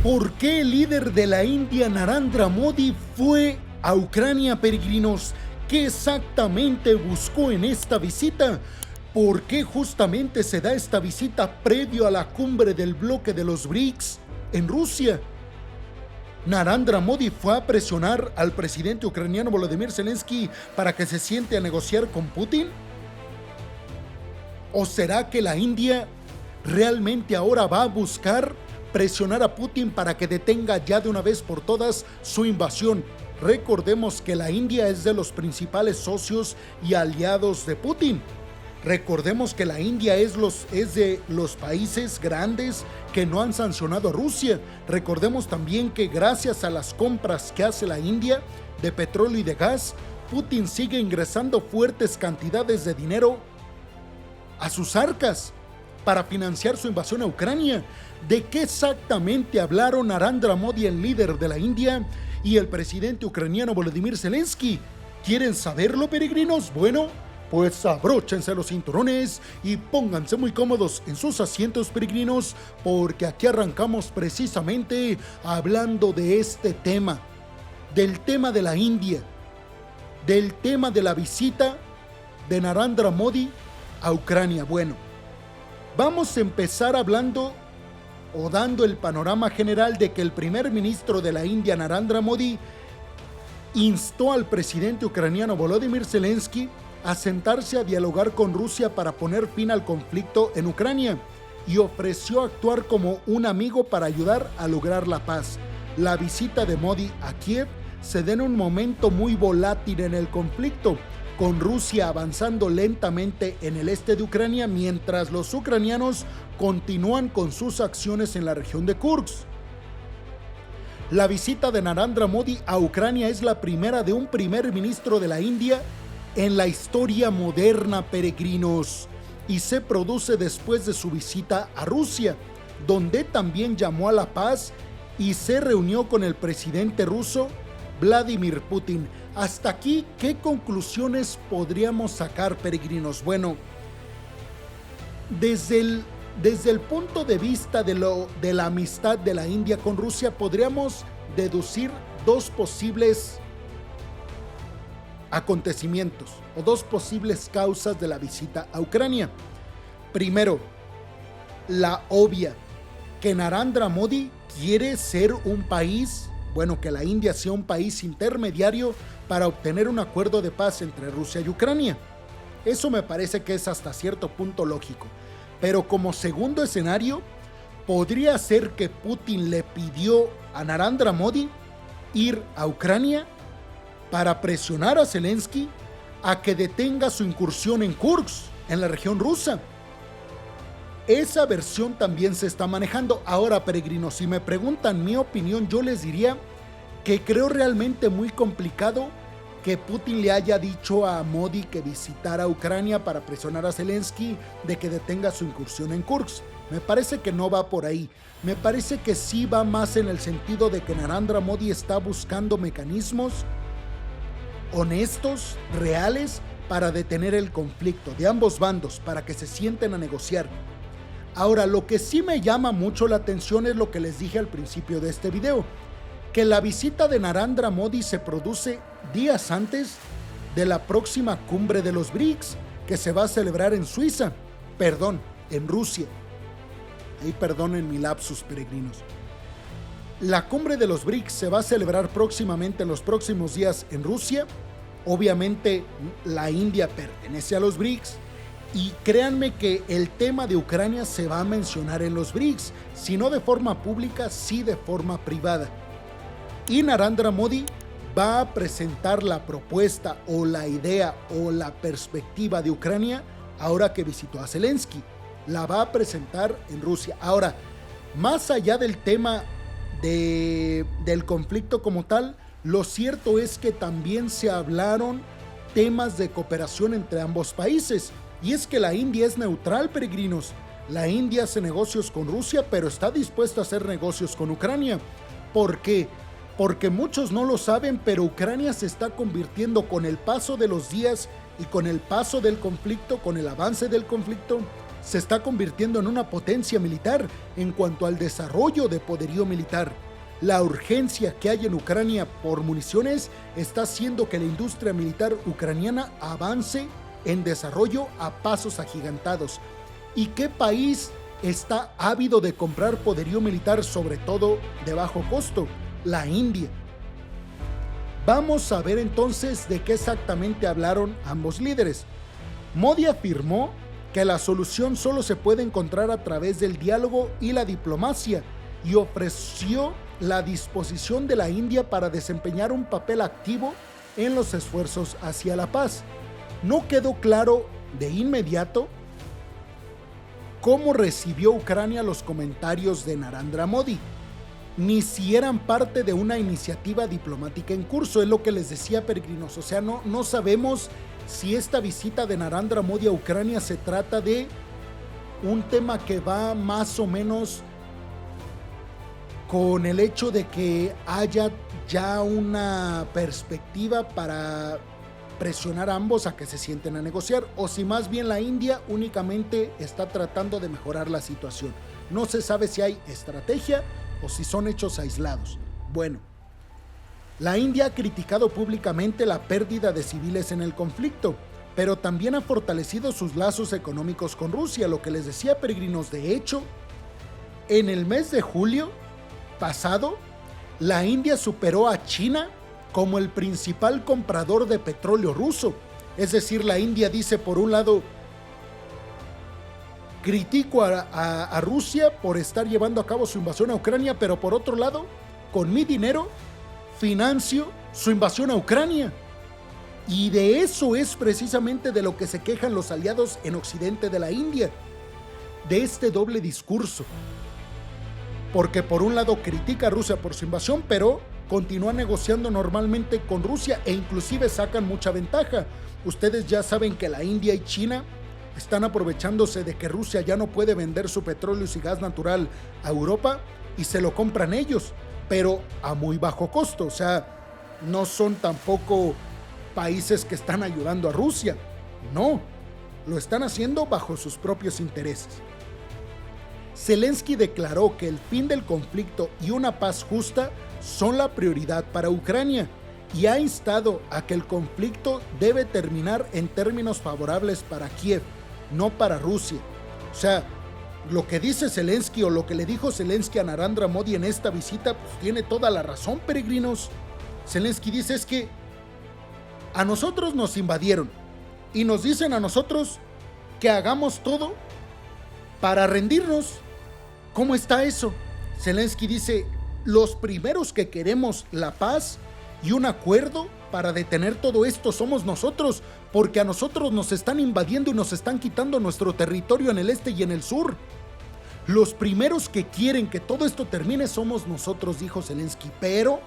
¿Por qué el líder de la India, Narendra Modi, fue a Ucrania, peregrinos? ¿Qué exactamente buscó en esta visita? ¿Por qué justamente se da esta visita previo a la cumbre del bloque de los BRICS en Rusia? ¿Narendra Modi fue a presionar al presidente ucraniano Volodymyr Zelensky para que se siente a negociar con Putin? ¿O será que la India realmente ahora va a buscar presionar a Putin para que detenga ya de una vez por todas su invasión? Recordemos que la India es de los principales socios y aliados de Putin. Recordemos que la India es de los países grandes que no han sancionado a Rusia. Recordemos también que gracias a las compras que hace la India de petróleo y de gas, Putin sigue ingresando fuertes cantidades de dinero a sus arcas para financiar su invasión a Ucrania. ¿De qué exactamente hablaron Narendra Modi, el líder de la India, y el presidente ucraniano Volodymyr Zelensky? ¿Quieren saberlo, peregrinos? Bueno, pues abróchense los cinturones y pónganse muy cómodos en sus asientos, peregrinos, porque aquí arrancamos precisamente hablando de este tema, del tema de la India, del tema de la visita de Narendra Modi a Ucrania. Bueno, vamos a empezar hablando o dando el panorama general de que el primer ministro de la India, Narendra Modi, instó al presidente ucraniano Volodymyr Zelensky a sentarse a dialogar con Rusia para poner fin al conflicto en Ucrania y ofreció actuar como un amigo para ayudar a lograr la paz. La visita de Modi a Kiev se da en un momento muy volátil en el conflicto, con Rusia avanzando lentamente en el este de Ucrania mientras los ucranianos continúan con sus acciones en la región de Kursk. La visita de Narendra Modi a Ucrania es la primera de un primer ministro de la India en la historia moderna, peregrinos, y se produce después de su visita a Rusia, donde también llamó a la paz y se reunió con el presidente ruso Vladimir Putin. Hasta aquí, ¿qué conclusiones podríamos sacar, peregrinos? Bueno, desde el punto de vista de la amistad de la India con Rusia, podríamos deducir dos posibles acontecimientos o dos posibles causas de la visita a Ucrania. Primero, la obvia, que Narendra Modi quiere ser un país, que la India sea un país intermediario para obtener un acuerdo de paz entre Rusia y Ucrania. Eso me parece que es hasta cierto punto lógico. Pero como segundo escenario, podría ser que Putin le pidió a Narendra Modi ir a Ucrania para presionar a Zelensky a que detenga su incursión en Kursk, en la región rusa. Esa versión también se está manejando. Ahora, peregrinos, si me preguntan mi opinión, yo les diría que creo realmente muy complicado que Putin le haya dicho a Modi que visitara Ucrania para presionar a Zelensky de que detenga su incursión en Kursk. Me parece que no va por ahí. Me parece que sí va más en el sentido de que Narendra Modi está buscando mecanismos honestos, reales, para detener el conflicto de ambos bandos, para que se sienten a negociar. Ahora, lo que sí me llama mucho la atención es lo que les dije al principio de este video, que la visita de Narendra Modi se produce días antes de la próxima cumbre de los BRICS, que se va a celebrar en Suiza, en Rusia. Ahí perdonen mi lapsus, peregrinos. La cumbre de los BRICS se va a celebrar próximamente en los próximos días en Rusia. Obviamente la India pertenece a los BRICS y créanme que el tema de Ucrania se va a mencionar en los BRICS, si no de forma pública, sí de forma privada. Y Narendra Modi va a presentar la propuesta o la idea o la perspectiva de Ucrania ahora que visitó a Zelensky. La va a presentar en Rusia. Ahora, más allá del tema del conflicto como tal, lo cierto es que también se hablaron temas de cooperación entre ambos países. Y es que la India es neutral, peregrinos. La India hace negocios con Rusia, pero está dispuesta a hacer negocios con Ucrania. ¿Por qué? Porque muchos no lo saben, pero Ucrania se está convirtiendo con el paso de los días y con el paso del conflicto, con el avance del conflicto, se está convirtiendo en una potencia militar en cuanto al desarrollo de poderío militar. La urgencia que hay en Ucrania por municiones está haciendo que la industria militar ucraniana avance en desarrollo a pasos agigantados. ¿Y qué país está ávido de comprar poderío militar, sobre todo de bajo costo? La India. Vamos a ver entonces de qué exactamente hablaron ambos líderes. Modi afirmó que la solución solo se puede encontrar a través del diálogo y la diplomacia, y ofreció la disposición de la India para desempeñar un papel activo en los esfuerzos hacia la paz. No quedó claro de inmediato cómo recibió Ucrania los comentarios de Narendra Modi, ni si eran parte de una iniciativa diplomática en curso. Es lo que les decía, peregrinos. O sea, no sabemos si esta visita de Narendra Modi a Ucrania se trata de un tema que va más o menos con el hecho de que haya ya una perspectiva para presionar a ambos a que se sienten a negociar, o si más bien la India únicamente está tratando de mejorar la situación. No se sabe si hay estrategia o si son hechos aislados. Bueno, la India ha criticado públicamente la pérdida de civiles en el conflicto, pero también ha fortalecido sus lazos económicos con Rusia, lo que les decía, peregrinos. De hecho, en el mes de julio pasado, la India superó a China como el principal comprador de petróleo ruso. Es decir, la India dice, por un lado, critico a Rusia por estar llevando a cabo su invasión a Ucrania, pero por otro lado, con mi dinero, financio su invasión a Ucrania. Y de eso es precisamente de lo que se quejan los aliados en Occidente de la India, de este doble discurso. Porque por un lado critica a Rusia por su invasión, pero continúa negociando normalmente con Rusia e inclusive sacan mucha ventaja. Ustedes ya saben que la India y China están aprovechándose de que Rusia ya no puede vender su petróleo y gas natural a Europa y se lo compran ellos, pero a muy bajo costo. O sea, no son tampoco países que están ayudando a Rusia. No, lo están haciendo bajo sus propios intereses. Zelensky declaró que el fin del conflicto y una paz justa son la prioridad para Ucrania y ha instado a que el conflicto debe terminar en términos favorables para Kiev, no para Rusia. O sea, lo que dice Zelensky o lo que le dijo Zelensky a Narendra Modi en esta visita, pues tiene toda la razón, peregrinos. Zelensky dice es que a nosotros nos invadieron y nos dicen a nosotros que hagamos todo para rendirnos. ¿Cómo está eso? Zelensky dice, los primeros que queremos la paz y un acuerdo para detener todo esto somos nosotros, porque a nosotros nos están invadiendo y nos están quitando nuestro territorio en el este y en el sur. Los primeros que quieren que todo esto termine somos nosotros, dijo Zelensky, pero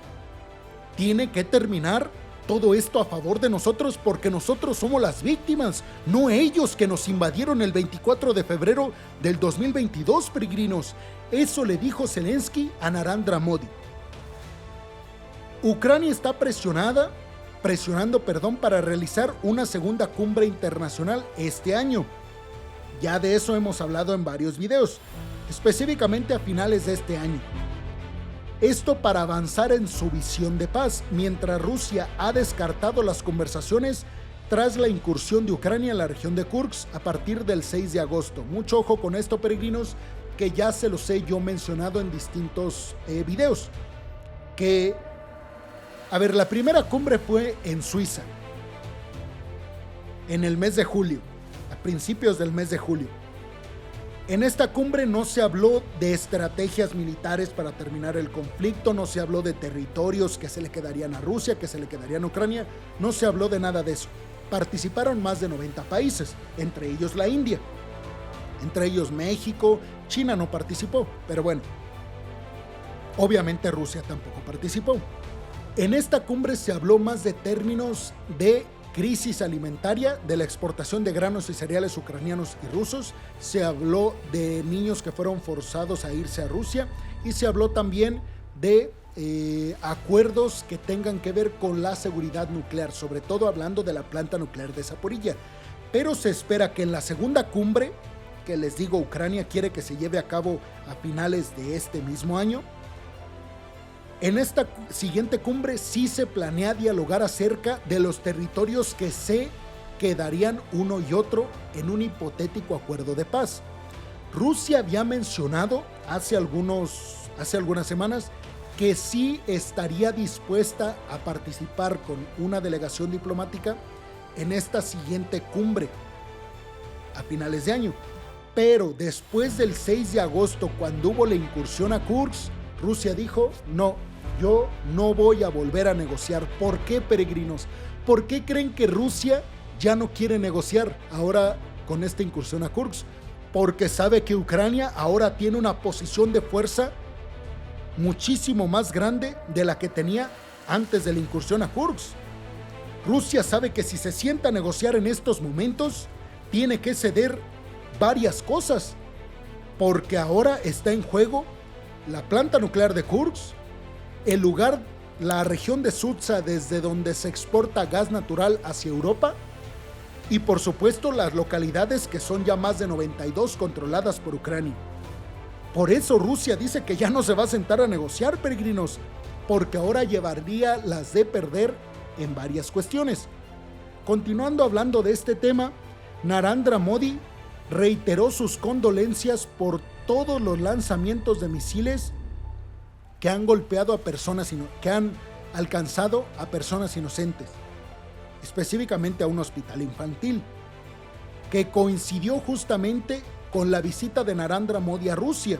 tiene que terminar todo esto a favor de nosotros porque nosotros somos las víctimas, no ellos que nos invadieron el 24 de febrero del 2022, peregrinos. Eso le dijo Zelensky a Narendra Modi. Ucrania está presionando para realizar una segunda cumbre internacional este año. Ya de eso hemos hablado en varios videos, específicamente a finales de este año. Esto para avanzar en su visión de paz, mientras Rusia ha descartado las conversaciones tras la incursión de Ucrania en la región de Kursk a partir del 6 de agosto. Mucho ojo con esto, peregrinos, que ya se los he yo mencionado en distintos videos. La primera cumbre fue en Suiza, en el mes de julio, a principios del mes de julio. En esta cumbre no se habló de estrategias militares para terminar el conflicto, no se habló de territorios que se le quedarían a Rusia, que se le quedarían a Ucrania, no se habló de nada de eso. Participaron más de 90 países, entre ellos la India, entre ellos México, China no participó, pero bueno, obviamente Rusia tampoco participó. En esta cumbre se habló más de términos de crisis alimentaria, de la exportación de granos y cereales ucranianos y rusos, se habló de niños que fueron forzados a irse a Rusia y se habló también de acuerdos que tengan que ver con la seguridad nuclear, sobre todo hablando de la planta nuclear de Zaporilla. Pero se espera que en la segunda cumbre, que les digo, Ucrania quiere que se lleve a cabo a finales de este mismo año. En esta siguiente cumbre sí se planea dialogar acerca de los territorios que se quedarían uno y otro en un hipotético acuerdo de paz. Rusia había mencionado hace algunas semanas que sí estaría dispuesta a participar con una delegación diplomática en esta siguiente cumbre a finales de año. Pero después del 6 de agosto, cuando hubo la incursión a Kursk, Rusia dijo, no, yo no voy a volver a negociar. ¿Por qué, peregrinos? ¿Por qué creen que Rusia ya no quiere negociar ahora con esta incursión a Kursk? Porque sabe que Ucrania ahora tiene una posición de fuerza muchísimo más grande de la que tenía antes de la incursión a Kursk. Rusia sabe que si se sienta a negociar en estos momentos, tiene que ceder varias cosas, porque ahora está en juego la planta nuclear de Kursk, el lugar, la región de Sutsa desde donde se exporta gas natural hacia Europa, y por supuesto las localidades que son ya más de 92 controladas por Ucrania. Por eso Rusia dice que ya no se va a sentar a negociar, peregrinos, porque ahora llevaría las de perder en varias cuestiones. Continuando hablando de este tema, Narendra Modi reiteró sus condolencias por todos los lanzamientos de misiles que han golpeado a personas, que han alcanzado a personas inocentes, específicamente a un hospital infantil, que coincidió justamente con la visita de Narendra Modi a Rusia.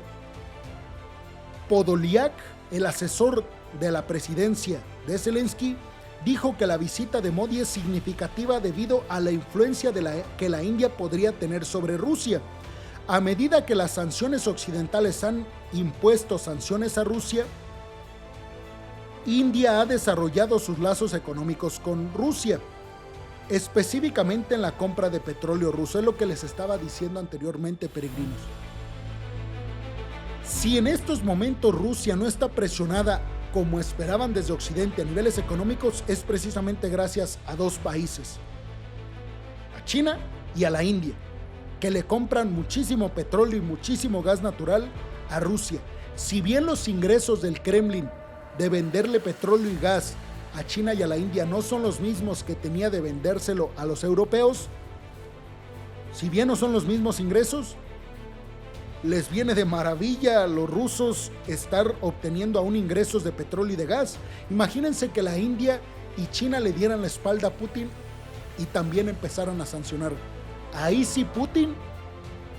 Podolyak, el asesor de la presidencia de Zelensky, dijo que la visita de Modi es significativa debido a la influencia que la India podría tener sobre Rusia. A medida que las sanciones occidentales han impuesto sanciones a Rusia, India ha desarrollado sus lazos económicos con Rusia, específicamente en la compra de petróleo ruso. Es lo que les estaba diciendo anteriormente, peregrinos. Si en estos momentos Rusia no está presionada como esperaban desde Occidente a niveles económicos, es precisamente gracias a dos países, a China y a la India, que le compran muchísimo petróleo y muchísimo gas natural a Rusia. Si bien los ingresos del Kremlin de venderle petróleo y gas a China y a la India no son los mismos que tenía de vendérselo a los europeos, si bien no son los mismos ingresos, les viene de maravilla a los rusos estar obteniendo aún ingresos de petróleo y de gas. Imagínense que la India y China le dieran la espalda a Putin y también empezaran a sancionar. Ahí sí Putin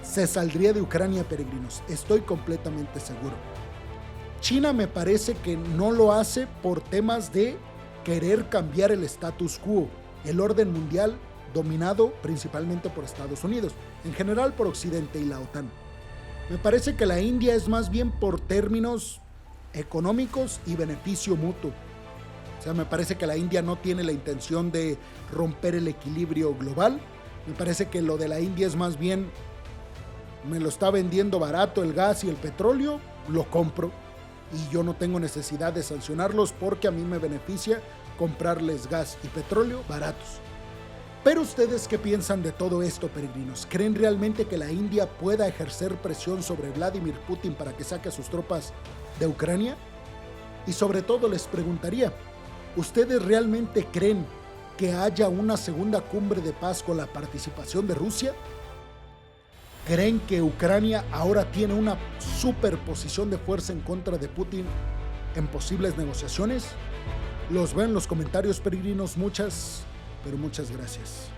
se saldría de Ucrania, peregrinos. Estoy completamente seguro. China me parece que no lo hace por temas de querer cambiar el status quo, el orden mundial dominado principalmente por Estados Unidos, en general por Occidente y la OTAN. Me parece que la India es más bien por términos económicos y beneficio mutuo. O sea, me parece que la India no tiene la intención de romper el equilibrio global. Me parece que lo de la India es más bien, me lo está vendiendo barato el gas y el petróleo, lo compro. Y yo no tengo necesidad de sancionarlos porque a mí me beneficia comprarles gas y petróleo baratos. Pero ustedes, ¿qué piensan de todo esto, peregrinos? ¿Creen realmente que la India pueda ejercer presión sobre Vladimir Putin para que saque a sus tropas de Ucrania? Y sobre todo les preguntaría, ¿ustedes realmente creen que haya una segunda cumbre de paz con la participación de Rusia? ¿Creen que Ucrania ahora tiene una superposición de fuerza en contra de Putin en posibles negociaciones? Los veo en los comentarios, peregrinos. Muchas, pero muchas gracias.